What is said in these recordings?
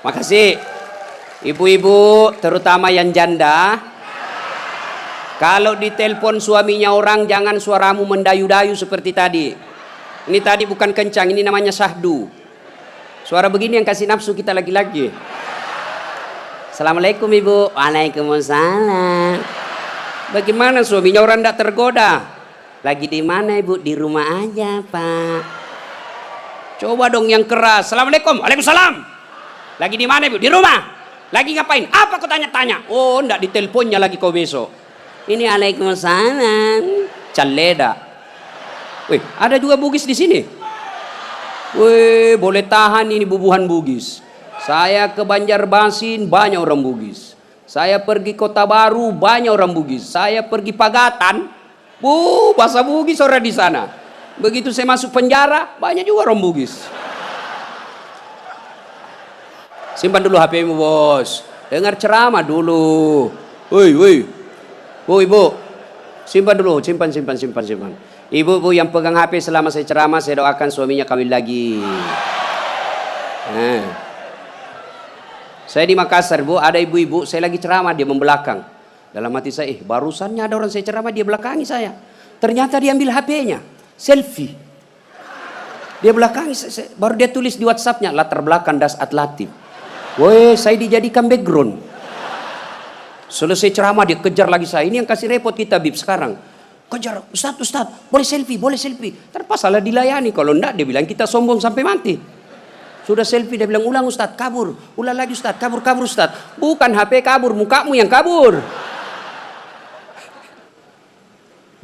Makasih. Ibu-ibu, terutama yang janda, kalau ditelepon suaminya orang, jangan suaramu mendayu-dayu seperti tadi. Ini tadi bukan kencang, ini namanya syahdu. Suara begini yang kasih nafsu kita lagi-lagi. Assalamualaikum ibu. Waalaikumsalam. Bagaimana suaminya orang tidak tergoda? Lagi di mana ibu? Di rumah aja pak. Coba dong yang keras. Assalamualaikum. Waalaikumsalam. Lagi di mana ibu? Di rumah. Lagi ngapain? Apa kau tanya-tanya? Oh, enggak, diteleponnya lagi kau besok. Ini Waalaikumsalam. Caleda. Wih, ada juga Bugis di sini. Wih, boleh tahan ini bubuhan Bugis. Saya ke Banjarmasin banyak orang Bugis. Saya pergi Kota Baru banyak orang Bugis. Saya pergi Pagatan, bahasa Bugis orang di sana. Begitu saya masuk penjara banyak juga orang Bugis. Simpan dulu HP-mu bos. Dengar ceramah dulu. Woi. Bu ibu, simpan dulu, simpan. Ibu yang pegang HP selama saya ceramah, saya doakan suaminya kawin lagi. Nah. Saya di Makassar bu, ada ibu-ibu, saya lagi ceramah, dia membelakang. Dalam hati saya, barusannya ada orang saya ceramah, dia belakangi saya. Ternyata dia ambil HP-nya, selfie. Dia belakangi, baru dia tulis di WhatsApp-nya, latar belakang das atlatif. Woi, saya dijadikan background. Selesai ceramah dia kejar lagi saya. Ini yang kasih repot kita Bib sekarang. Kejar, Ustaz, boleh selfie. Terpasalah dilayani. Kalau enggak dia bilang kita sombong sampai mati. Sudah selfie dia bilang ulang Ustaz, kabur. Ulang lagi Ustaz, kabur Ustaz. Bukan HP kabur, mukamu yang kabur.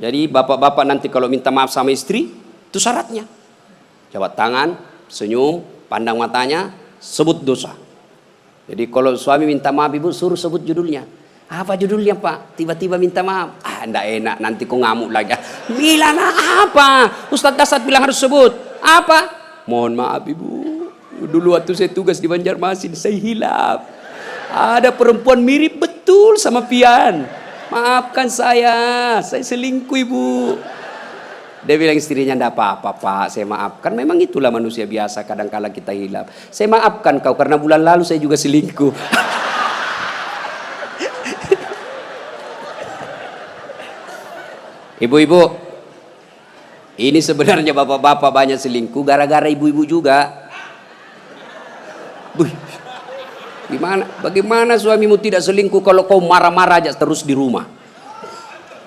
Jadi bapak-bapak nanti kalau minta maaf sama istri, itu syaratnya. Jabat tangan, senyum, pandang matanya, sebut dosa. Jadi kalau suami minta maaf ibu, suruh sebut judulnya. Apa judulnya pak? Tiba-tiba minta maaf. Enggak enak, nanti kau ngamuk lagi. Bilang apa? Ustadz Dasat bilang harus sebut. Apa? Mohon maaf ibu. Dulu waktu saya tugas di Banjarmasin, saya hilaf. Ada perempuan mirip betul sama Pian. Maafkan saya selingkuh ibu. Dia bilang istrinya, enggak apa-apa pak, saya maafkan. Memang itulah manusia biasa, kadang-kala kita hilaf. Saya maafkan kau karena bulan lalu saya juga selingkuh. Ibu-ibu, ini sebenarnya bapak-bapak banyak selingkuh gara-gara ibu-ibu juga. Bagaimana suamimu tidak selingkuh kalau kau marah-marah aja terus di rumah?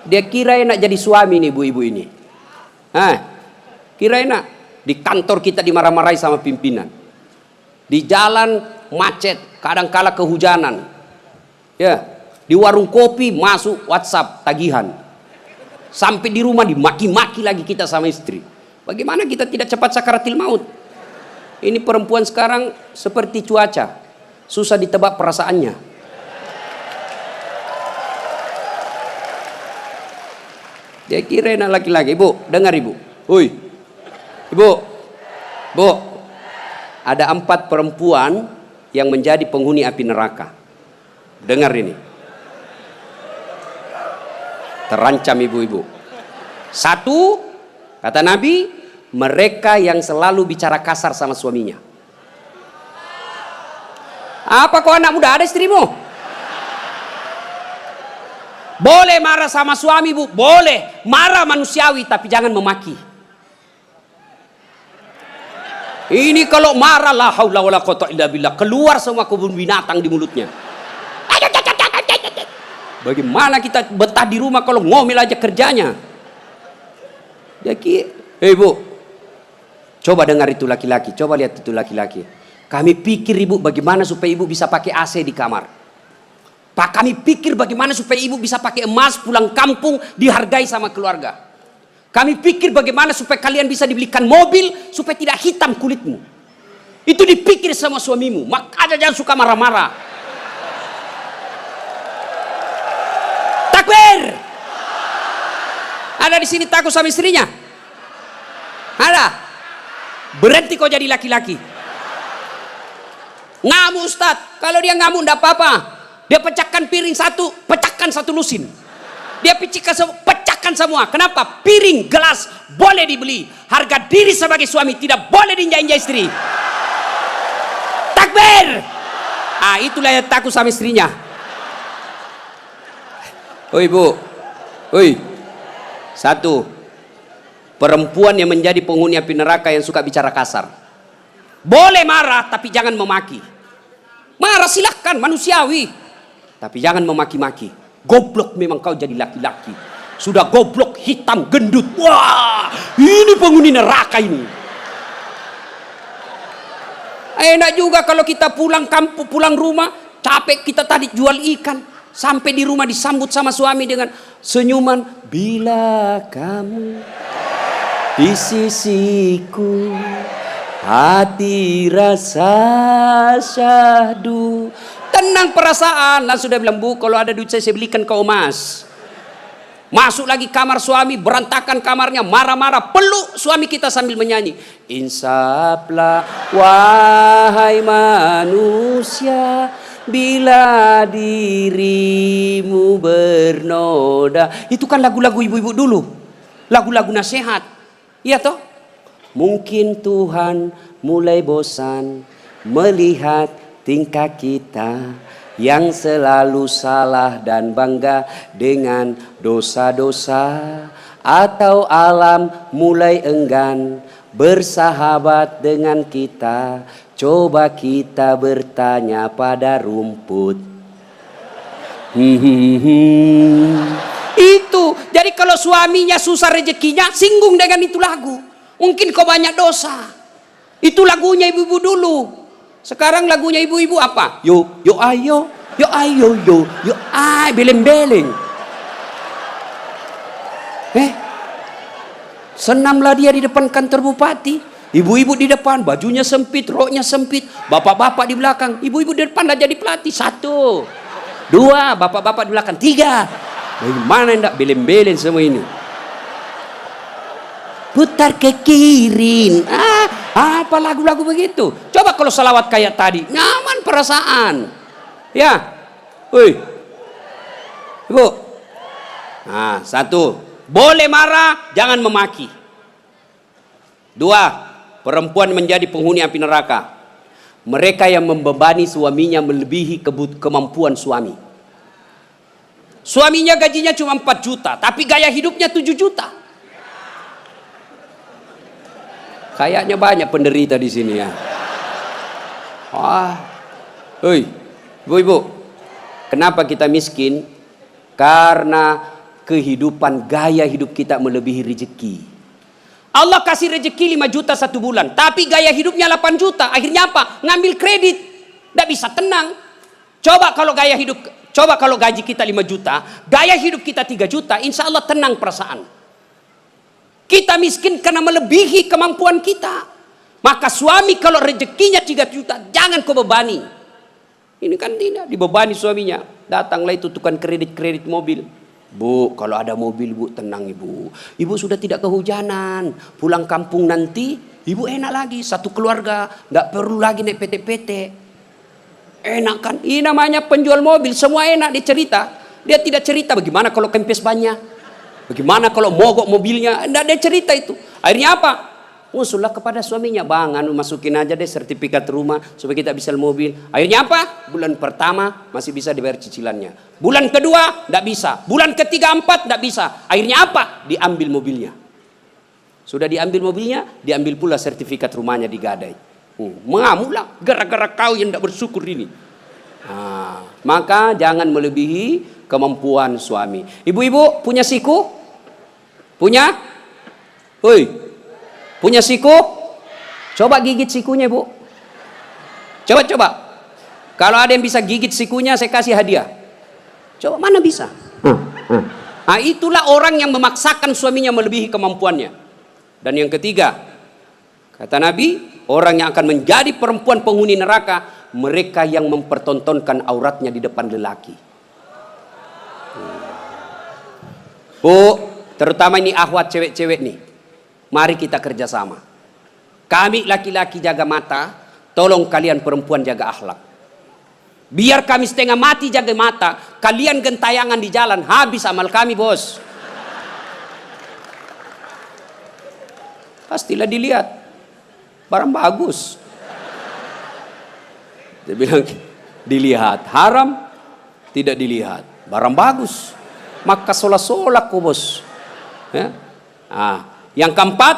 Dia kira enak jadi suami nih ibu-ibu ini. Kira enak. Di kantor kita dimarah-marahi sama pimpinan. Di jalan macet, kadang-kala kehujanan. Ya, di warung kopi masuk WhatsApp tagihan. Sampai di rumah dimaki-maki lagi kita sama istri. Bagaimana kita tidak cepat sakaratil maut? Ini perempuan sekarang seperti cuaca, susah ditebak perasaannya. Dia kira enak laki-laki. Ibu, dengar ibu. Hui, ibu, bu, ada 4 perempuan yang menjadi penghuni api neraka. Dengar ini. Terancam ibu-ibu. 1, kata Nabi, mereka yang selalu bicara kasar sama suaminya. Apa kau anak muda ada istrimu? Boleh marah sama suami bu, boleh marah manusiawi, tapi jangan memaki. Ini kalau marah la haula wala quwata illa billah, keluar semua kebun binatang di mulutnya. Bagaimana kita betah di rumah kalau ngomel aja kerjanya? Jadi, bu, coba dengar itu laki-laki, coba lihat itu laki-laki. Kami pikir ibu bagaimana supaya ibu bisa pakai AC di kamar. Pak, kami pikir bagaimana supaya ibu bisa pakai emas pulang kampung dihargai sama keluarga. Kami pikir bagaimana supaya kalian bisa dibelikan mobil supaya tidak hitam kulitmu. Itu dipikir sama suamimu. Makanya jangan suka marah-marah. Takbir. Ada di sini takut sama istrinya? Ada? Berhenti kau jadi laki-laki. Ngamuk Ustaz. Kalau dia ngamuk enggak apa-apa. Dia pecahkan piring satu, pecahkan satu lusin. Dia pecahkan semua. Kenapa? Piring, gelas boleh dibeli. Harga diri sebagai suami tidak boleh diinjak-injak istri. Takbir. Ah, itulah yang takut sama istrinya. Oi bu, oi, satu, perempuan yang menjadi penghuni api neraka yang suka bicara kasar. Boleh marah, tapi jangan memaki. Marah silahkan, manusiawi, tapi jangan memaki-maki. Goblok memang kau jadi laki-laki. Sudah goblok, hitam, gendut. Wah, ini penghuni neraka ini. Enak juga kalau kita pulang kampung, pulang rumah, capek kita tadi jual ikan. Sampai di rumah disambut sama suami dengan senyuman. Bila kamu di sisiku, hati rasa syahdu. Tenang perasaan. Lah sudah bilang, bu kalau ada duit saya belikan kau emas. Masuk lagi kamar suami, berantakan kamarnya, marah-marah, peluk suami kita sambil menyanyi. Insaflah wahai manusia, bila dirimu bernoda. Itu kan lagu-lagu ibu-ibu dulu, lagu-lagu nasihat, iya toh? Mungkin Tuhan mulai bosan melihat tingkah kita yang selalu salah dan bangga dengan dosa-dosa, atau alam mulai enggan bersahabat dengan kita. Coba kita bertanya pada rumput. Itu. Jadi kalau suaminya susah rezekinya, singgung dengan itu lagu. Mungkin kau banyak dosa. Itu lagunya ibu-ibu dulu. Sekarang lagunya ibu-ibu apa? Yo, yo ayo, yo ayo, yo ay, beleng-beleng. Senamlah dia di depan kantor bupati. Ibu-ibu di depan, bajunya sempit, roknya sempit. Bapak-bapak di belakang. Ibu-ibu di depan lah jadi pelatih. 1, 2, bapak-bapak di belakang. 3. Bagaimana enggak beleng-beleng semua ini? Putar ke kiri. Apa lagu-lagu begitu? Coba kalau salawat kayak tadi, nyaman perasaan. Ya. Woi. Ibu. Nah, 1, boleh marah, jangan memaki. 2, perempuan menjadi penghuni api neraka. Mereka yang membebani suaminya melebihi kemampuan suami. Suaminya gajinya cuma 4 juta, tapi gaya hidupnya 7 juta. Kayaknya banyak penderita di sini ya. Hei, ibu-ibu, kenapa kita miskin? Karena kehidupan, gaya hidup kita melebihi rezeki. Allah kasih rezeki 5 juta 1 bulan, tapi gaya hidupnya 8 juta. Akhirnya apa? Ngambil kredit, tidak bisa tenang. Coba kalau gaji kita 5 juta, gaya hidup kita 3 juta, insya Allah tenang perasaan. Kita miskin karena melebihi kemampuan kita. Maka suami kalau rezekinya 3 juta, jangan kau bebani. Ini kan tidak dibebani suaminya. Datanglah itu tukang kredit mobil. Bu, kalau ada mobil bu, tenang ibu. Ibu sudah tidak kehujanan. Pulang kampung nanti, ibu enak lagi. Satu keluarga, nggak perlu lagi naik PT-PT. Enak kan? Ini namanya penjual mobil, semua enak dia cerita. Dia tidak cerita bagaimana kalau kempes banyak. Bagaimana kalau mogok mobilnya? Tidak ada cerita itu. Akhirnya apa? Usullah kepada suaminya, bang, masukin aja deh sertifikat rumah supaya kita bisa mobil. Akhirnya apa? Bulan pertama masih bisa dibayar cicilannya. Bulan kedua tidak bisa. Bulan ketiga, 4 tidak bisa. Akhirnya apa? Diambil mobilnya. Sudah diambil mobilnya, diambil pula sertifikat rumahnya digadai. Mengamuklah gara-gara kau yang tidak bersyukur ini. Maka jangan melebihi kemampuan suami. Ibu-ibu punya siku? Punya? Woi, punya siku? Coba gigit sikunya bu. Coba. Kalau ada yang bisa gigit sikunya, saya kasih hadiah. Coba, mana bisa? Nah, itulah orang yang memaksakan suaminya melebihi kemampuannya. Dan yang ketiga, kata Nabi, orang yang akan menjadi perempuan penghuni neraka, mereka yang mempertontonkan auratnya di depan lelaki. Bu, terutama ini akhwat cewek-cewek nih. Mari kita kerjasama. Kami laki-laki jaga mata, tolong kalian perempuan jaga akhlak. Biar kami setengah mati jaga mata, kalian gentayangan di jalan, habis amal kami bos. Pastilah dilihat, barang bagus. Dia bilang, dilihat. Haram tidak dilihat. Barang bagus, maka solak-solak kok bos. Ya? Yang keempat,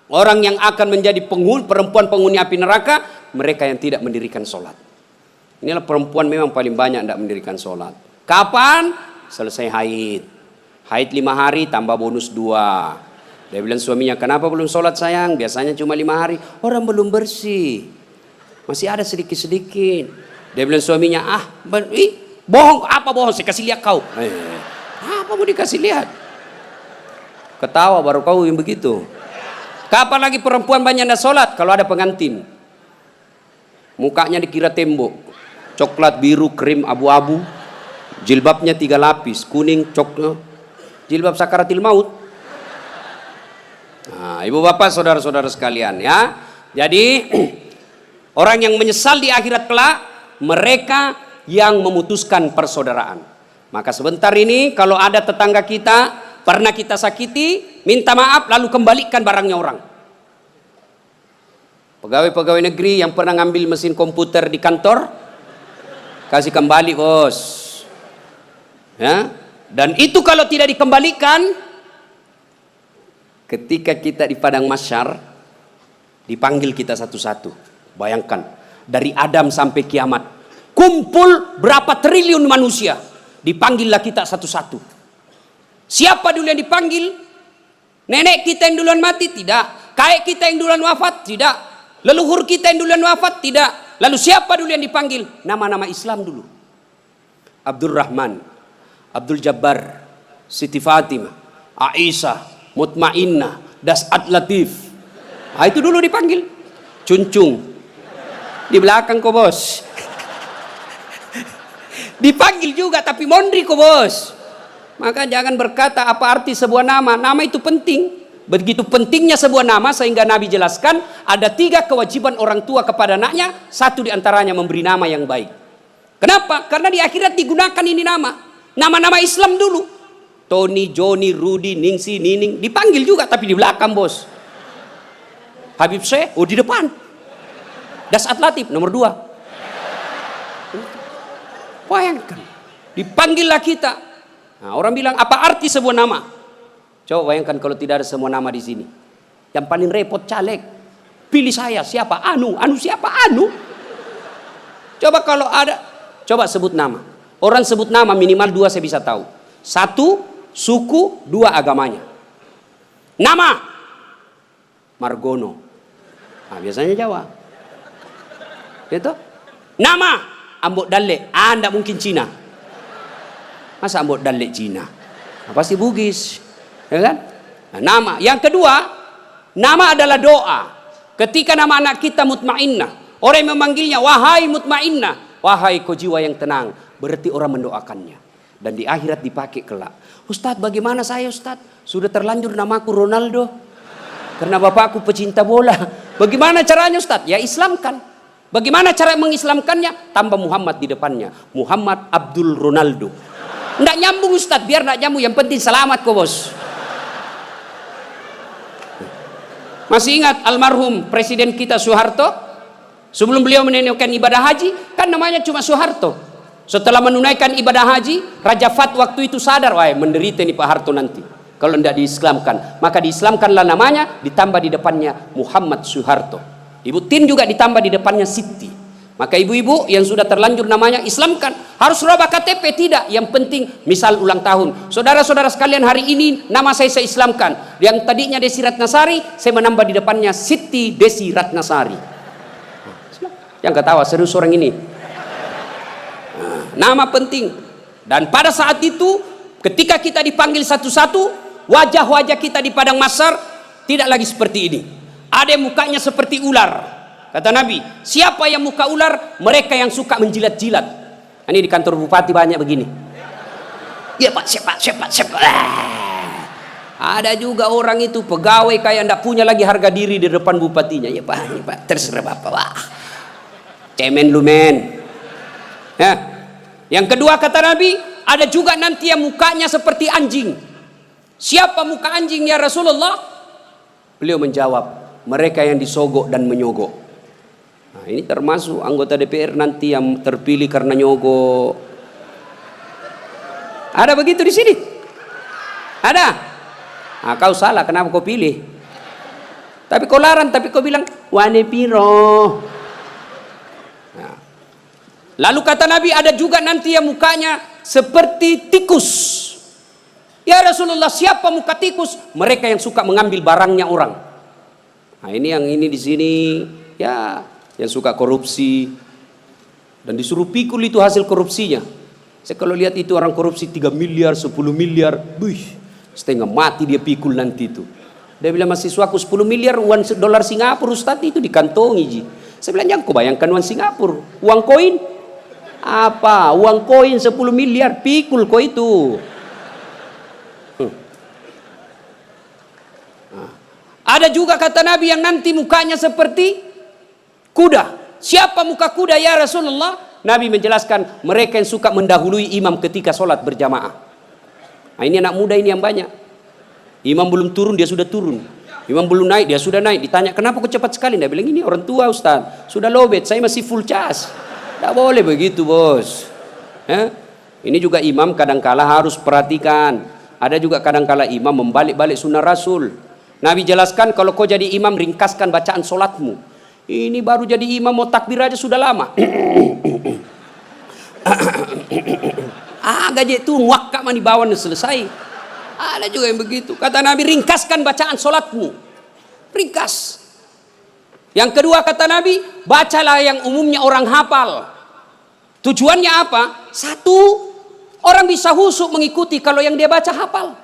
orang yang akan menjadi perempuan penghuni api neraka, mereka yang tidak mendirikan sholat. Inilah perempuan memang paling banyak tidak mendirikan sholat. Kapan? Selesai haid. Haid 5 hari tambah bonus 2. Dia bilang suaminya, kenapa belum sholat sayang? Biasanya cuma 5 hari. Orang belum bersih, masih ada sedikit-sedikit. Dia bilang suaminya, bohong. Apa bohong? Saya kasih lihat kau. Apa mau dikasih lihat? Ketawa baru kau yang begitu. Kapan lagi perempuan banyak tidak sholat? Kalau ada pengantin, mukanya dikira tembok, coklat, biru, krim, abu-abu, jilbabnya 3 lapis, kuning, coklat, jilbab sakaratil maut. Ibu bapak saudara-saudara sekalian ya. Jadi orang yang menyesal di akhirat kelak, mereka yang memutuskan persaudaraan. Maka sebentar ini kalau ada tetangga kita pernah kita sakiti, minta maaf lalu kembalikan barangnya orang. Pegawai-pegawai negeri yang pernah ngambil mesin komputer di kantor, kasih kembali bos. Ya. Dan itu kalau tidak dikembalikan, ketika kita di padang mahsyar, dipanggil kita satu-satu. Bayangkan, dari Adam sampai kiamat, kumpul berapa triliun manusia, dipanggillah kita satu-satu. Siapa dulu yang dipanggil? Nenek kita yang duluan mati? Tidak. Kakek kita yang duluan wafat? Tidak. Leluhur kita yang duluan wafat? Tidak. Lalu siapa dulu yang dipanggil? Nama-nama Islam dulu. Abdul Rahman, Abdul Jabbar, Siti Fatimah, Aisyah, Mutmainnah, Das'at Latif. Itu dulu dipanggil. Cuncung. Di belakang kok bos. Dipanggil juga tapi mondri kok bos. Maka jangan berkata apa arti sebuah nama. Nama itu penting. Begitu pentingnya sebuah nama sehingga Nabi jelaskan ada 3 kewajiban orang tua kepada anaknya. 1 diantaranya memberi nama yang baik. Kenapa? Karena di akhirat digunakan ini nama. Nama-nama Islam dulu. Tony, Joni, Rudy, Ningsi, Nining. Dipanggil juga tapi di belakang bos. Habib Syekh, di depan. Das'at Latif nomor 2. Bayangkan. Dipanggillah kita. Nah, orang bilang apa arti sebuah nama? Coba bayangkan kalau tidak ada semua nama di sini. Yang paling repot caleg. Pilih saya siapa? Anu siapa? Anu. Coba kalau ada, coba sebut nama. Orang sebut nama minimal 2 saya bisa tahu. 1 suku, 2 agamanya. Nama Margono. Biasanya Jawa. Itu. Nama Ambok Dalle. Tidak mungkin Cina. Masa Ambok Dalle Cina? Pasti Bugis. Ya kan? Nah, nama. Yang kedua, nama adalah doa. Ketika nama anak kita Mutmainnah, orang yang memanggilnya, wahai Mutmainnah, wahai kau jiwa yang tenang, berarti orang mendoakannya. Dan di akhirat dipakai kelak. Ustadz, bagaimana saya Ustadz? Sudah terlanjur namaku Ronaldo. Karena bapakku pecinta bola. Bagaimana caranya Ustadz? Ya Islamkan. Bagaimana cara mengislamkannya? Tambah Muhammad di depannya. Muhammad Abdul Ronaldo. Nggak nyambung Ustadz, biar nggak nyambung. Yang penting selamat kok bos. Masih ingat almarhum Presiden kita Soeharto? Sebelum beliau menunaikan ibadah haji, kan namanya cuma Soeharto. Setelah menunaikan ibadah haji, Raja Fat waktu itu sadar, wah menderita nih Pak Harto nanti. Kalau tidak diislamkan, maka diislamkanlah namanya, ditambah di depannya Muhammad Soeharto. Ibu Tin juga ditambah di depannya Siti. Maka ibu-ibu yang sudah terlanjur namanya islamkan. Harus rubah KTP? Tidak. Yang penting misal ulang tahun. Saudara-saudara sekalian, hari ini nama saya islamkan. Yang tadinya Desi Ratnasari, saya menambah di depannya Siti Desi Ratnasari. Yang ketawa serius orang ini. Nama penting. Dan pada saat itu ketika kita dipanggil satu-satu, wajah-wajah kita di padang mahsyar tidak lagi seperti ini. Ada yang mukanya seperti ular. Kata Nabi, siapa yang muka ular? Mereka yang suka menjilat-jilat. Ini di kantor bupati banyak begini. Ya Pak, siapa. Ada juga orang itu pegawai kayak ndak punya lagi harga diri di depan bupatinya. Ya Pak, terserah Bapak. Wah. Cemen lu men. Ya. Yang kedua kata Nabi, ada juga nanti yang mukanya seperti anjing. Siapa muka anjing ya Rasulullah? Beliau menjawab, mereka yang disogok dan menyogok. Nah, ini termasuk anggota DPR nanti yang terpilih karena nyogok. Ada begitu di sini? Ada? Nah, kau salah, kenapa kau pilih? Tapi kau larang, tapi kau bilang wane piro. Nah. Lalu kata Nabi, ada juga nanti yang mukanya seperti tikus. Ya Rasulullah, siapa muka tikus? Mereka yang suka mengambil barangnya orang. Nah, ini yang ini di sini ya, yang suka korupsi dan disuruh pikul itu hasil korupsinya. Saya kalau lihat itu orang korupsi 3 miliar, 10 miliar, setengah mati dia pikul nanti itu. Dia bilang mahasiswaku 10 miliar uang dolar Singapura Ustaz itu dikantongi ji. Saya bilang jangan kau bayangkan uang Singapura, uang koin apa? Uang koin 10 miliar pikul kau itu. Ada juga kata Nabi yang nanti mukanya seperti kuda. Siapa muka kuda ya Rasulullah? Nabi menjelaskan mereka yang suka mendahului imam ketika sholat berjamaah. Nah, ini anak muda ini yang banyak. Imam belum turun dia sudah turun. Imam belum naik dia sudah naik. Ditanya kenapa kok cepat sekali? Dia bilang ini orang tua Ustaz. Sudah lowbat, saya masih full charge. Tidak boleh begitu bos. Ini juga imam kadangkala harus perhatikan. Ada juga kadangkala imam membalik-balik sunnah Rasul. Nabi jelaskan kalau kau jadi imam ringkaskan bacaan solatmu. Ini baru jadi imam mau takbir aja sudah lama. Gaji itu muakkak mani bawan selesai. Ada juga yang begitu. Kata Nabi ringkaskan bacaan solatmu. Ringkas. Yang kedua kata Nabi, bacalah yang umumnya orang hafal. Tujuannya apa? Satu, orang bisa husuk mengikuti kalau yang dia baca hafal.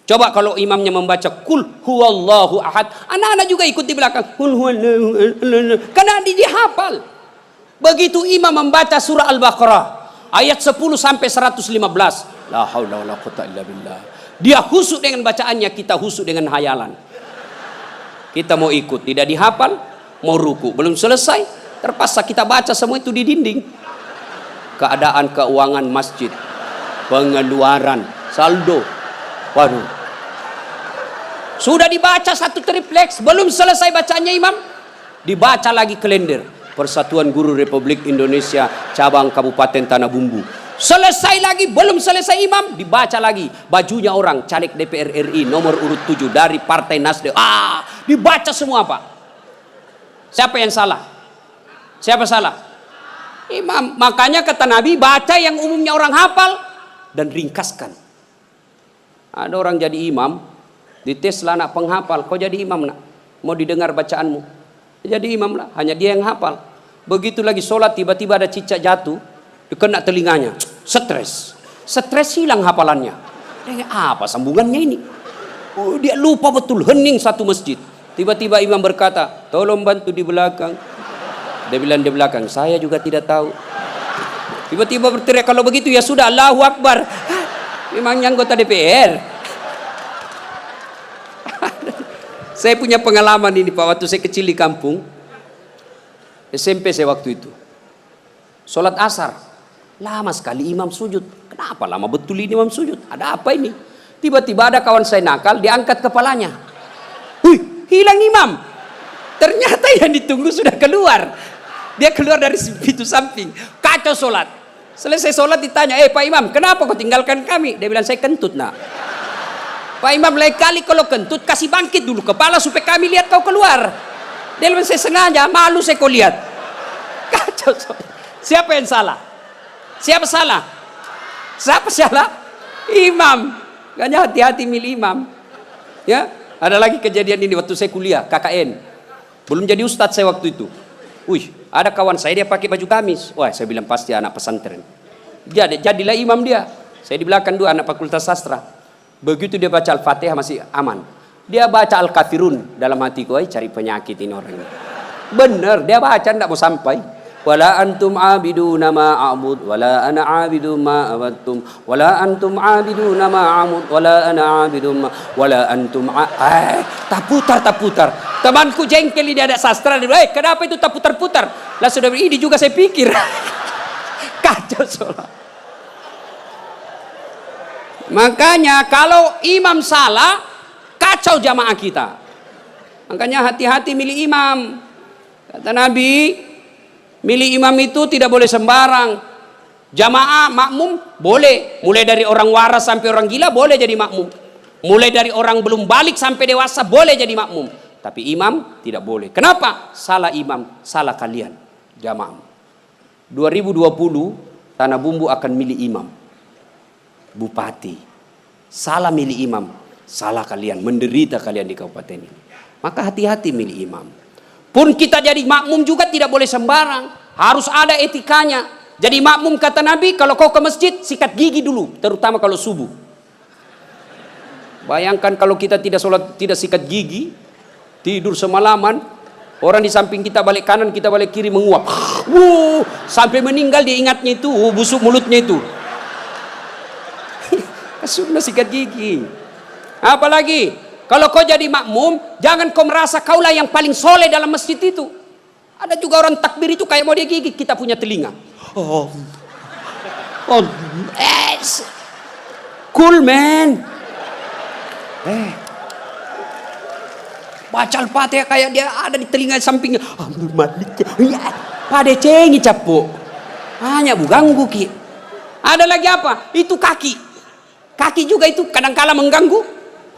Coba kalau imamnya membaca kul huwallahu ahad, anak-anak juga ikut di belakang kul huwallahu ahad, karena dia hafal. Begitu imam membaca surah Al-Baqarah ayat 10 sampai 115, la haula wala quwwata illa billah. Dia husuk dengan bacaannya, kita husuk dengan hayalan. Kita mau ikut, tidak dihafal, mau ruku, belum selesai, terpaksa kita baca semua itu di dinding. Keadaan keuangan masjid, pengeluaran, saldo, waduh. Sudah dibaca satu tripleks, belum selesai bacanya imam, dibaca lagi kalender Persatuan Guru Republik Indonesia cabang Kabupaten Tanah Bumbu. Selesai lagi, belum selesai imam, dibaca lagi bajunya orang caleg DPR RI nomor urut 7 dari Partai Nasdem. Dibaca semua Pak. Siapa yang salah? Siapa salah? Imam. Makanya kata Nabi, baca yang umumnya orang hafal dan ringkaskan. Ada orang jadi imam, dites lah anak penghafal, kau jadi imam nak, mau didengar bacaanmu, jadi imam lah, hanya dia yang hafal. Begitu lagi sholat tiba-tiba ada cicak jatuh, kena telinganya, stres hilang hafalannya. Apa sambungannya ini? Dia lupa betul, hening satu masjid. Tiba-tiba imam berkata, tolong bantu di belakang. Dia bilang di belakang, saya juga tidak tahu. Tiba-tiba berteriak, kalau begitu ya sudah, Allahu Akbar. Memangnya anggota DPR. Saya punya pengalaman ini Pak, waktu saya kecil di kampung SMP saya waktu itu sholat asar, lama sekali imam sujud. Kenapa lama betul ini imam sujud? Ada apa ini? Tiba-tiba ada kawan saya nakal, diangkat kepalanya. Hilang imam. Ternyata yang ditunggu sudah keluar. Dia keluar dari pintu samping. Kacau sholat. Selesai sholat ditanya, Pak Imam, kenapa kau tinggalkan kami? Dia bilang, saya kentut nak. Pak Imam, lain kali kalau kentut kasih bangkit dulu kepala supaya kami lihat kau keluar. Dia bilang, saya sengaja, malu saya kau lihat. Kacau sholat. Siapa yang salah? Siapa salah? Siapa salah? Imam. Makanya hati-hati milih imam. Ya, ada lagi kejadian ini waktu saya kuliah KKN. Belum jadi ustadz saya waktu itu. Ada kawan saya dia pakai baju gamis. Wah, saya bilang pasti anak pesantren. Jadilah imam dia. Saya di belakang dua anak fakultas sastra. Begitu dia baca Al-Fatihah masih aman. Dia baca Al-Kafirun dalam hatiku, cari penyakit ini orang ini. Benar, dia baca tidak mau sampai. Wala antum abiduna ma a'bud wala ana abidu ma abattum wala antum abiduna ma a'bud wala ana abidu ma wala antum tak putar. Temanku jengkel ini ada sastra, dia bilang, kenapa itu tak putar-putar? Lah sudah ini juga saya pikir. Kacau sholat. Makanya kalau imam salah, kacau jamaah kita. Makanya hati-hati milih imam. Kata Nabi, Milih imam itu tidak boleh sembarang. Jamaah makmum boleh, mulai dari orang waras sampai orang gila boleh jadi makmum. Mulai dari orang belum balik sampai dewasa boleh jadi makmum. Tapi imam tidak boleh. Kenapa? Salah imam, salah kalian jamaah. 2020 Tanah Bumbu akan milih imam, bupati. Salah milih imam, salah kalian, menderita kalian di kabupaten ini. Maka hati-hati milih imam. Pun kita jadi makmum juga tidak boleh sembarang, harus ada etikanya. Jadi makmum kata Nabi, kalau kau ke masjid sikat gigi dulu, terutama kalau subuh. Bayangkan kalau kita tidak sholat, tidak sikat gigi, tidur semalaman, orang di samping kita balik kanan, kita balik kiri menguap. Sampai meninggal dia ingatnya itu, busuk mulutnya itu. Sudah sikat gigi. Apalagi kalau kau jadi makmum, jangan kau merasa kaulah yang paling soleh dalam masjid itu. Ada juga orang takbir itu kayak mau dia gigit, kita punya telinga. Cool man. Baca Al-Fatihah kayak dia ada di telinga sampingnya. Pada cengi capuk. Hanya ganggu ki. Ada lagi apa? Itu kaki. Kaki juga itu kadang-kala mengganggu.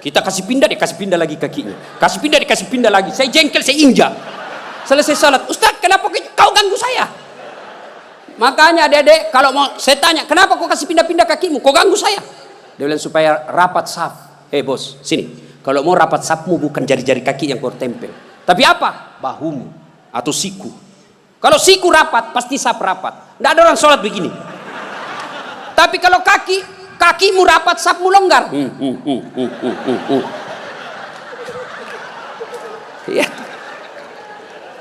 Kita kasih pindah, dia kasih pindah lagi kakinya. Kasih pindah, dia kasih pindah lagi. Saya jengkel, saya injak. Selesai salat. Ustaz, kenapa kau ganggu saya? Makanya adik-adik, kalau mau saya tanya, kenapa kau kasih pindah-pindah kakimu? Kau ganggu saya? Dia bilang supaya rapat saf. Bos, sini. Kalau mau rapat safmu bukan jari-jari kaki yang kau tempel. Tapi apa? Bahumu atau siku. Kalau siku rapat, pasti saf rapat. Tidak ada orang sholat begini. Tapi kalau kakimu rapat, safmu longgar. Ya.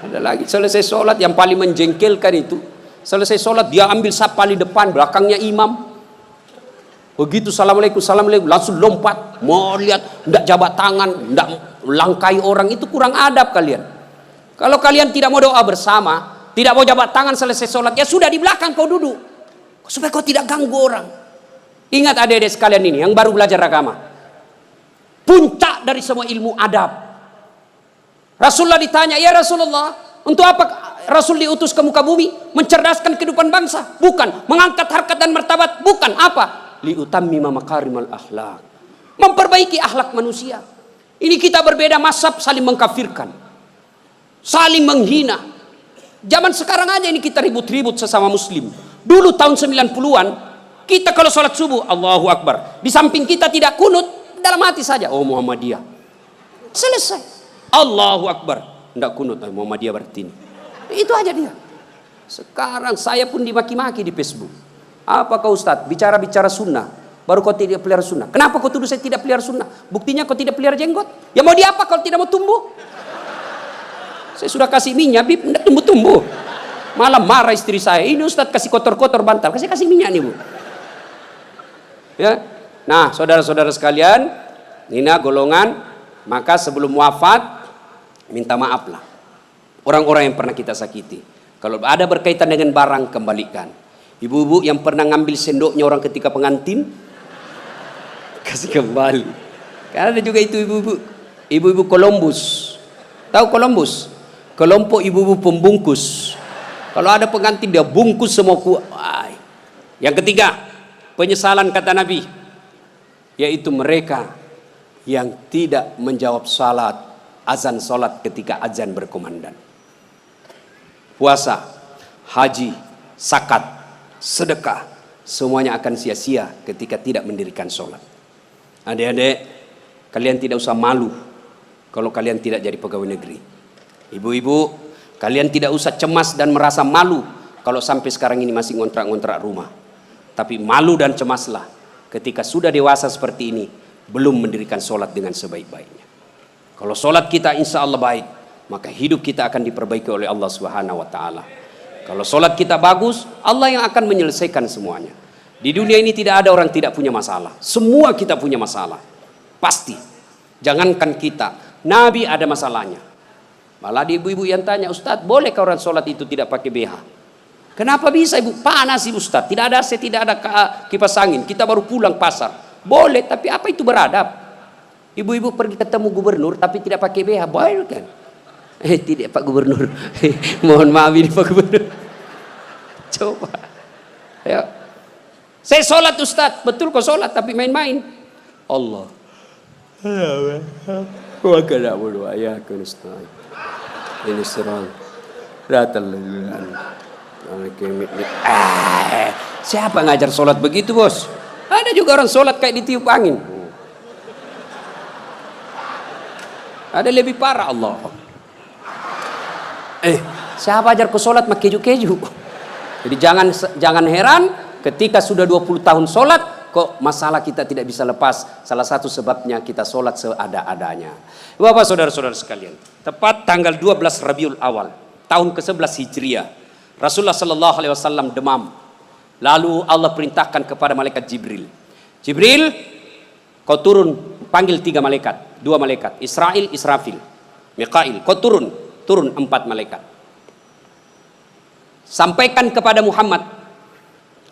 Ada lagi selesai sholat yang paling menjengkelkan itu. Selesai sholat dia ambil saf paling depan, belakangnya imam. Begitu assalamualaikum, assalamualaikum, langsung lompat, mau lihat, tidak jabat tangan, tidak langkai orang, itu kurang adab kalian. Kalau kalian tidak mau doa bersama, tidak mau jabat tangan selesai sholat, ya sudah di belakang kau duduk, supaya kau tidak ganggu orang. Ingat adik-adik sekalian ini, yang baru belajar agama, puncak dari semua ilmu adab. Rasulullah ditanya, ya Rasulullah, untuk apa Rasul diutus ke muka bumi? Mencerdaskan kehidupan bangsa? Bukan. Mengangkat harkat dan martabat? Bukan. Apa? Liutammima makarimal akhlak, memperbaiki akhlak manusia. Ini kita berbeda mazhab, saling mengkafirkan, saling menghina. Zaman sekarang aja ini kita ribut-ribut sesama muslim. Dulu tahun 90-an kita kalau sholat subuh Allahu Akbar, di samping kita tidak kunut, dalam hati saja oh Muhammadiyah, selesai. Allahu Akbar, tidak kunut, Muhammadiyah berarti ini. Itu aja dia. Sekarang saya pun dimaki-maki di Facebook. Apa kau Ustaz? Bicara-bicara sunnah, baru kau tidak pelihara sunnah. Kenapa kau tuduh saya tidak pelihara sunnah? Buktinya kau tidak pelihara jenggot. Ya mau diapa kalau tidak mau tumbuh? Saya sudah kasih minyak, Bib, tidak tumbuh-tumbuh. Malah marah istri saya. Ini Ustaz kasih kotor-kotor bantal. Kasih minyak nih Bu. Ya. Nah saudara-saudara sekalian, ini golongan, maka sebelum wafat, minta maaflah. Orang-orang yang pernah kita sakiti. Kalau ada berkaitan dengan barang, kembalikan. Ibu-ibu yang pernah ngambil sendoknya orang ketika pengantin, kasih kembali. Karena ada juga itu ibu-ibu Columbus. Tahu Columbus? Kelompok ibu-ibu pembungkus. Kalau ada pengantin dia bungkus semua kuai. Yang ketiga, penyesalan kata Nabi, yaitu mereka yang tidak menjawab azan salat ketika azan berkumandang. Puasa, haji, zakat, sedekah, semuanya akan sia-sia ketika tidak mendirikan sholat. Adik-adik, kalian tidak usah malu kalau kalian tidak jadi pegawai negeri. Ibu-ibu, kalian tidak usah cemas dan merasa malu kalau sampai sekarang ini masih ngontrak-ngontrak rumah. Tapi malu dan cemaslah ketika sudah dewasa seperti ini, belum mendirikan sholat dengan sebaik-baiknya. Kalau sholat kita insya Allah baik, maka hidup kita akan diperbaiki oleh Allah Subhanahu wa Ta'ala. Kalau sholat kita bagus, Allah yang akan menyelesaikan semuanya. Di dunia ini tidak ada orang tidak punya masalah. Semua kita punya masalah. Pasti. Jangankan kita, Nabi ada masalahnya. Malah di ibu-ibu yang tanya, Ustadz, bolehkah orang sholat itu tidak pakai BH? Kenapa bisa ibu? Panas ibu Ustadz. Tidak ada AC, tidak ada kipas angin. Kita baru pulang pasar. Boleh, tapi apa itu beradab? Ibu-ibu pergi ketemu gubernur, tapi tidak pakai BH. Boleh kan? Tidak Pak Gubernur. Mohon maaf ini Pak Gubernur. Coba. Ya. Saya sholat Ustaz, betul kok sholat tapi main-main. Allah. Wa kana wa ya kunastai. Ini serang. Ratal. Siapa ngajar sholat begitu, Bos? Ada juga orang sholat kayak ditiup angin. Ada lebih parah Allah. Siapa ajar ku sholat mak keju-keju. Jadi jangan heran ketika sudah 20 tahun sholat kok masalah kita tidak bisa lepas. Salah satu sebabnya kita sholat seada-adanya. Bapak saudara-saudara sekalian, tepat tanggal 12 Rabiul Awal tahun ke-11 Hijriah, Rasulullah sallallahu alaihi wasallam demam. Lalu Allah perintahkan kepada malaikat Jibril. Jibril, kau turun panggil 3 malaikat, 2 malaikat, Israil, Israfil, Mikail. Kau turun 4 malaikat. Sampaikan kepada Muhammad,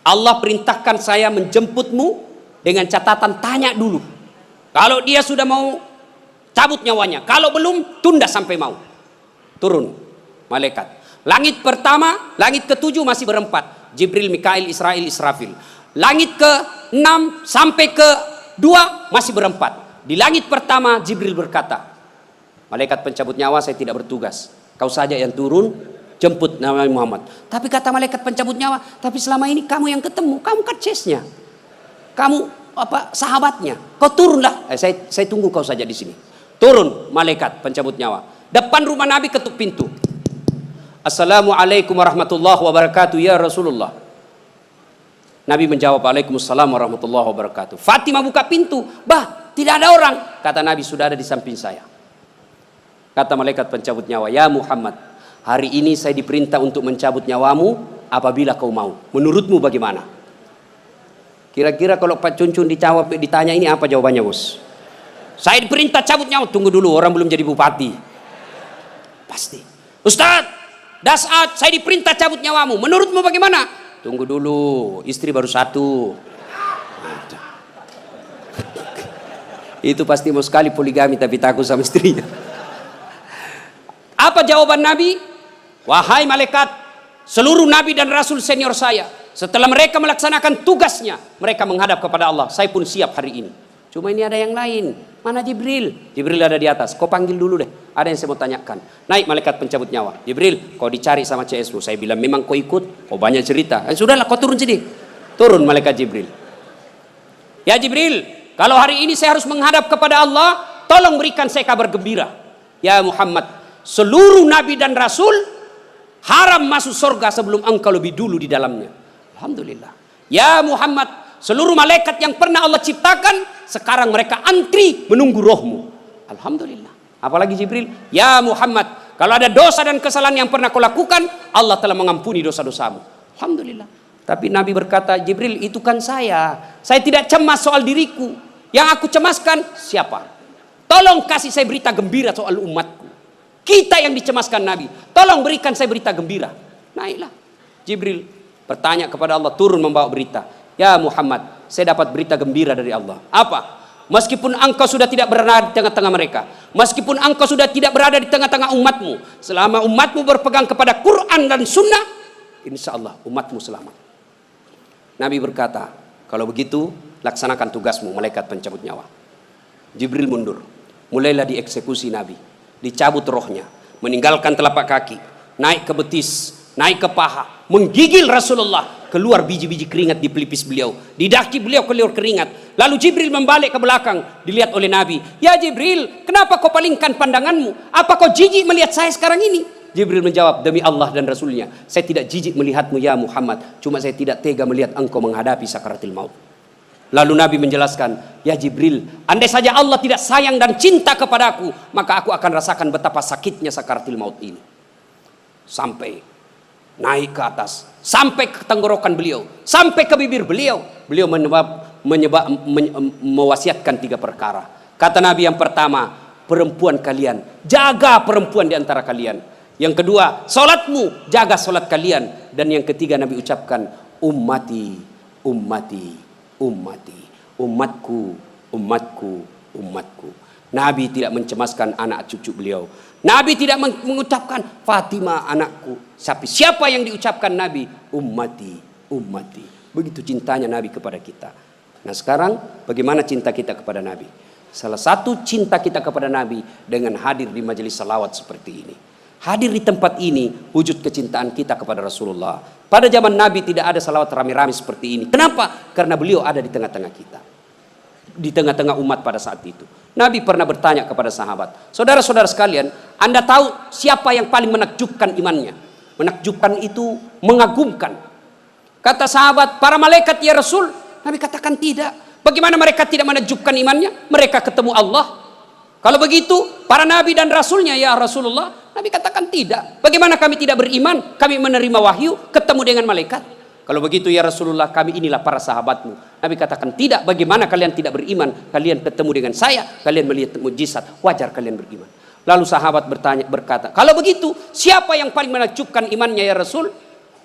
Allah perintahkan saya menjemputmu dengan catatan tanya dulu. Kalau dia sudah mau cabut nyawanya, kalau belum tunda sampai mau. Turun malaikat. Langit pertama, langit ke-7 masih berempat. Jibril, Mikail, Israil, Israfil. Langit ke-6 sampai ke-2 masih berempat. Di langit pertama Jibril berkata, malaikat pencabut nyawa saya tidak bertugas. Kau saja yang turun jemput Nabi Muhammad. Tapi kata malaikat pencabut nyawa, tapi selama ini kamu yang ketemu, kamu kan chase-nya. Kamu sahabatnya. Kau turunlah. Saya tunggu kau saja di sini. Turun malaikat pencabut nyawa. Depan rumah Nabi ketuk pintu. Assalamualaikum warahmatullahi wabarakatuh ya Rasulullah. Nabi menjawab, Waalaikumsalam warahmatullahi wabarakatuh. Fatimah buka pintu. Bah, tidak ada orang. Kata Nabi, sudah ada di samping saya. Kata malaikat pencabut nyawa, ya Muhammad, hari ini saya diperintah untuk mencabut nyawamu apabila kau mau. Menurutmu bagaimana? Kira-kira kalau Pak Cuncun ditanya ini apa jawabannya, Bos? Saya diperintah cabut nyawa. Tunggu dulu, orang belum jadi bupati. Pasti. Ustaz, Dasat, saya diperintah cabut nyawamu. Menurutmu bagaimana? Tunggu dulu, istri baru 1. Itu pasti mau sekali poligami tapi takut sama istrinya. Apa jawaban Nabi? Wahai malaikat, seluruh nabi dan rasul senior saya, setelah mereka melaksanakan tugasnya, mereka menghadap kepada Allah. Saya pun siap hari ini. Cuma ini ada yang lain. Mana Jibril? Jibril ada di atas. Kau panggil dulu deh. Ada yang saya mau tanyakan. Naik malaikat pencabut nyawa. Jibril, kau dicari sama CSU. Saya bilang memang kau ikut. Kau banyak cerita. Sudahlah, kau turun sini. Turun malaikat Jibril. Ya Jibril, kalau hari ini saya harus menghadap kepada Allah, tolong berikan saya kabar gembira. Ya Muhammad, seluruh nabi dan rasul haram masuk surga sebelum engkau lebih dulu di dalamnya. Alhamdulillah. Ya Muhammad, seluruh malaikat yang pernah Allah ciptakan sekarang mereka antri menunggu rohmu. Alhamdulillah. Apalagi Jibril, ya Muhammad, kalau ada dosa dan kesalahan yang pernah kau lakukan, Allah telah mengampuni dosa-dosamu. Alhamdulillah. Tapi Nabi berkata, Jibril, itu kan saya tidak cemas soal diriku. Yang aku cemaskan siapa? Tolong kasih saya berita gembira soal umatku. Kita yang dicemaskan Nabi. Tolong berikan saya berita gembira. Naiklah Jibril bertanya kepada Allah, turun membawa berita. Ya Muhammad, saya dapat berita gembira dari Allah. Apa? Meskipun engkau sudah tidak berada di tengah-tengah mereka, meskipun engkau sudah tidak berada di tengah-tengah umatmu, selama umatmu berpegang kepada Quran dan Sunnah, insya Allah umatmu selamat. Nabi berkata, kalau begitu laksanakan tugasmu malaikat pencabut nyawa. Jibril mundur. Mulailah dieksekusi Nabi. Dicabut rohnya, meninggalkan telapak kaki, naik ke betis, naik ke paha, menggigil Rasulullah. Keluar biji-biji keringat di pelipis beliau, di daki beliau keluar keringat. Lalu Jibril membalik ke belakang, dilihat oleh Nabi. Ya Jibril, kenapa kau palingkan pandanganmu? Apa kau jijik melihat saya sekarang ini? Jibril menjawab, demi Allah dan Rasulnya, saya tidak jijik melihatmu ya Muhammad. Cuma saya tidak tega melihat engkau menghadapi sakaratil maut. Lalu Nabi menjelaskan, ya Jibril, andai saja Allah tidak sayang dan cinta kepadaku, maka aku akan rasakan betapa sakitnya sakaratil maut ini. Sampai naik ke atas, sampai ke tenggorokan beliau, sampai ke bibir beliau. Beliau mewasiatkan 3 perkara. Kata Nabi, yang pertama, perempuan kalian, jaga perempuan di antara kalian. Yang kedua, salatmu, jaga salat kalian. Dan yang ketiga Nabi ucapkan, ummati, ummati, ummati, umatku, umatku, umatku. Nabi tidak mencemaskan anak cucu beliau. Nabi tidak mengucapkan Fatimah anakku. Tapi siapa yang diucapkan Nabi? Ummati, ummati. Begitu cintanya Nabi kepada kita. Nah sekarang bagaimana cinta kita kepada Nabi? Salah satu cinta kita kepada Nabi dengan hadir di majelis salawat seperti ini. Hadir di tempat ini wujud kecintaan kita kepada Rasulullah. Pada zaman Nabi tidak ada salawat rame-rame seperti ini. Kenapa? Karena beliau ada di tengah-tengah kita. Di tengah-tengah umat pada saat itu. Nabi pernah bertanya kepada sahabat, saudara-saudara sekalian, Anda tahu siapa yang paling menakjubkan imannya? Menakjubkan itu mengagumkan. Kata sahabat, para malaikat ya Rasul. Nabi katakan tidak. Bagaimana mereka tidak menakjubkan imannya? Mereka ketemu Allah. Kalau begitu, para nabi dan rasulnya ya Rasulullah. Nabi katakan tidak. Bagaimana kami tidak beriman? Kami menerima wahyu, ketemu dengan malaikat. Kalau begitu ya Rasulullah, kami inilah para sahabatmu. Nabi katakan tidak. Bagaimana kalian tidak beriman? Kalian ketemu dengan saya, kalian melihat mukjizat, wajar kalian beriman. Lalu sahabat berkata, kalau begitu siapa yang paling menakjubkan imannya ya Rasul?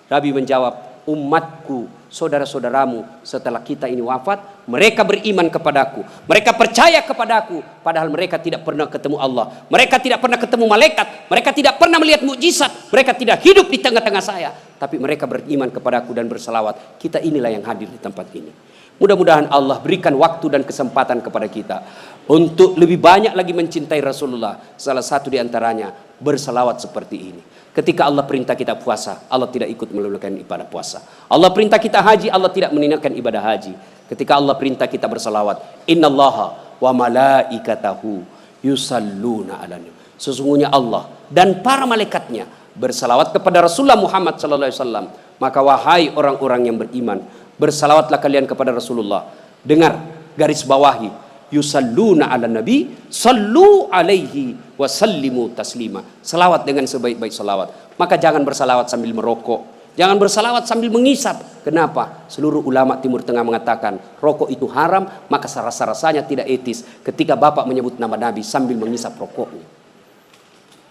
Nabi menjawab, umatku, saudara-saudaramu setelah kita ini wafat, mereka beriman kepadaku, mereka percaya kepadaku, padahal mereka tidak pernah ketemu Allah, mereka tidak pernah ketemu malaikat, mereka tidak pernah melihat mukjizat, mereka tidak hidup di tengah-tengah saya, tapi mereka beriman kepadaku dan berselawat. Kita inilah yang hadir di tempat ini. Mudah-mudahan Allah berikan waktu dan kesempatan kepada kita untuk lebih banyak lagi mencintai Rasulullah. Salah satu di antaranya berselawat seperti ini. Ketika Allah perintah kita puasa, Allah tidak ikut menunaikan ibadah puasa. Allah perintah kita haji, Allah tidak menunaikan ibadah haji. Ketika Allah perintah kita bersalawat, innallaha wa malaikatahu yusalluna 'alan nabi. Sesungguhnya Allah dan para malaikatnya bersalawat kepada Rasulullah Muhammad sallallahu alaihi wasallam. Maka wahai orang-orang yang beriman, bersalawatlah kalian kepada Rasulullah. Dengar, garis bawahi, yusalluna 'alan nabi, sallu alaihi wa sallimu taslima. Salawat dengan sebaik-baik salawat. Maka jangan bersalawat sambil merokok, jangan bersalawat sambil mengisap. Kenapa? Seluruh ulama Timur Tengah mengatakan rokok itu haram, maka rasa-rasanya tidak etis ketika Bapak menyebut nama Nabi sambil mengisap rokoknya.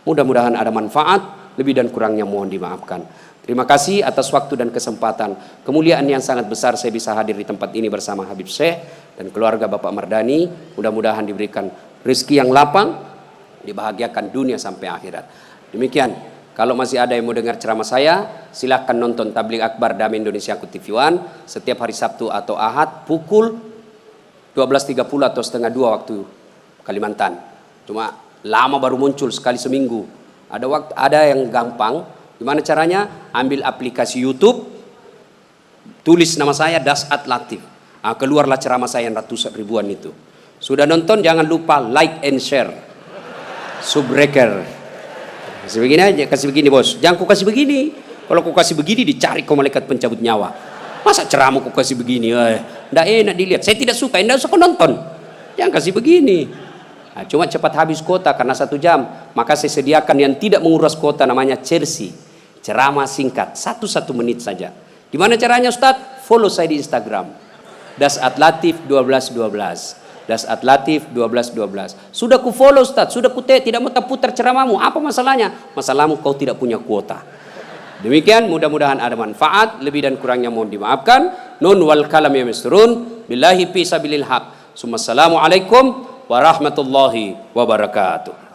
Mudah-mudahan ada manfaat, lebih dan kurangnya mohon dimaafkan. Terima kasih atas waktu dan kesempatan. Kemuliaan yang sangat besar saya bisa hadir di tempat ini bersama Habib Syekh dan keluarga Bapak Mardani. Mudah-mudahan diberikan rezeki yang lapang, dibahagiakan dunia sampai akhirat. Demikian. Kalau masih ada yang mau dengar ceramah saya, silahkan nonton Tabligh Akbar Damai Indonesia TV One setiap hari Sabtu atau Ahad pukul 12.30 atau setengah 2 waktu Kalimantan. Cuma lama baru muncul sekali seminggu. Ada yang gampang. Gimana caranya? Ambil aplikasi YouTube, tulis nama saya Dasat Latif. Keluarlah ceramah saya yang ratusan ribuan itu. Sudah nonton jangan lupa like and share. Subbreaker. Kasih begini aja, kasih begini bos. Jangan kau kasih begini. Kalau kau kasih begini dicari kau malaikat pencabut nyawa. Masa ceramah kau kasih begini? Nggak enak dilihat. Saya tidak suka. Nggak usah kau nonton. Jangan kasih begini. Nah, cuma cepat habis kuota karena 1 jam. Maka saya sediakan yang tidak menguras kuota namanya Chelsea. Ceramah singkat 1 menit saja. Gimana caranya Ustadz? Follow saya di Instagram. Dasat Latif 1212. Dasat Latif 1212. Sudah ku follow Ustaz, sudah ku tidak mau putar ceramahmu. Apa masalahnya? Masalahmu kau tidak punya kuota. Demikian, mudah-mudahan ada manfaat, lebih dan kurangnya mohon dimaafkan. Nun wal kalam ya misturun. Billahi fi sabilil haq. Assalamualaikum warahmatullahi wabarakatuh.